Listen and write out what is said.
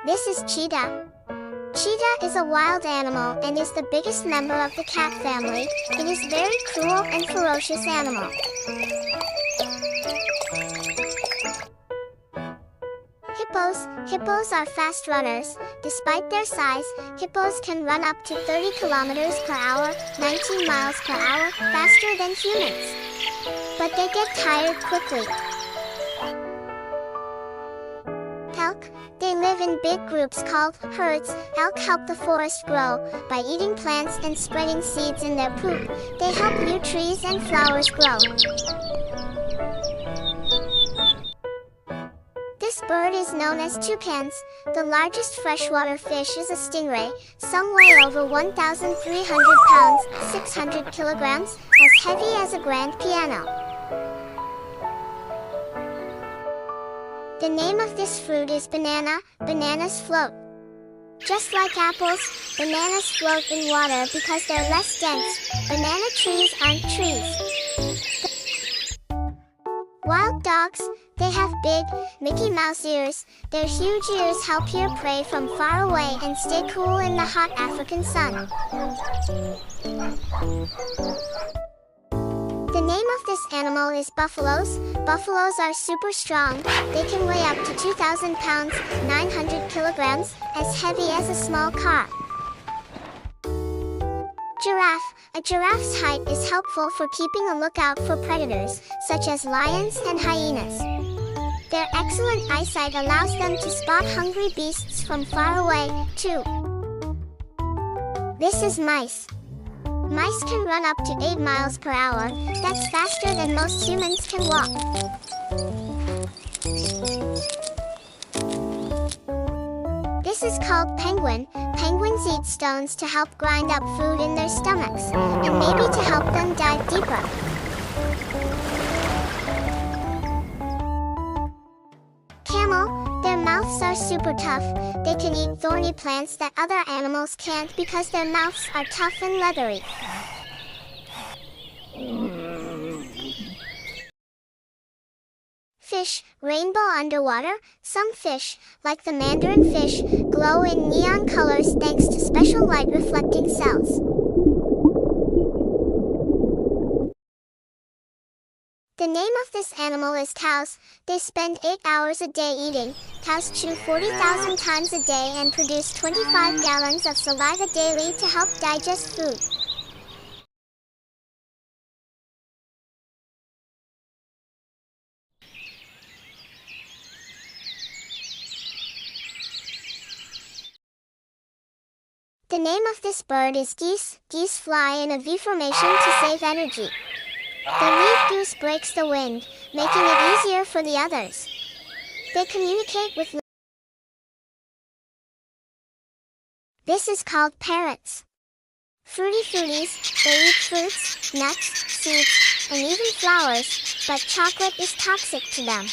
This is Cheetah. Cheetah is a wild animal and is the biggest member of the cat family. It is very cruel and ferocious animal. Hippos are fast runners. Despite their size, hippos can run up to 30 kilometers per hour, 19 miles per hour, faster than humans. But they get tired quickly. Elk. They live in big groups called herds. Elk help the forest grow. By eating plants and spreading seeds in their poop, they help new trees and flowers grow. This bird is known as toucans. The largest freshwater fish is a stingray. Some weigh over 1,300 pounds, 600 kilograms, as heavy as a grand piano. The name of this fruit is banana. Bananas float. Just like apples, bananas float in water because they're less dense. Banana trees aren't trees. Wild dogs. They have big, Mickey Mouse ears. Their huge ears help hear prey from far away and stay cool in the hot African sun. The name of this animal is buffaloes. Buffaloes are super strong. They can weigh up to 2,000 pounds, 900 kilograms, as heavy as a small car. Giraffe. A giraffe's height is helpful for keeping a lookout for predators, such as lions and hyenas. Their excellent eyesight allows them to spot hungry beasts from far away, too. This is mice. Mice can run up to 8 miles per hour. That's faster than most humans can walk. This is called penguin. Penguins eat stones to help grind up food in their stomachs, and maybe to help them dive deeper. Camel. Their mouths are super tough. They can eat thorny plants that other animals can't because their mouths are tough and leathery. Fish. Rainbow underwater. Some fish, like the mandarin fish, glow in neon colors thanks to special light-reflecting cells. The name of this animal is cows. They spend 8 hours a day eating. Cows chew 40,000 times a day and produce 25 gallons of saliva daily to help digest food. The name of this bird is geese. Geese fly in a V formation to save energy. The lead goose breaks the wind, making it easier for the others. They communicate with. This is called parrots. Fruity fruities. They eat fruits, nuts, seeds, and even flowers, but chocolate is toxic to them.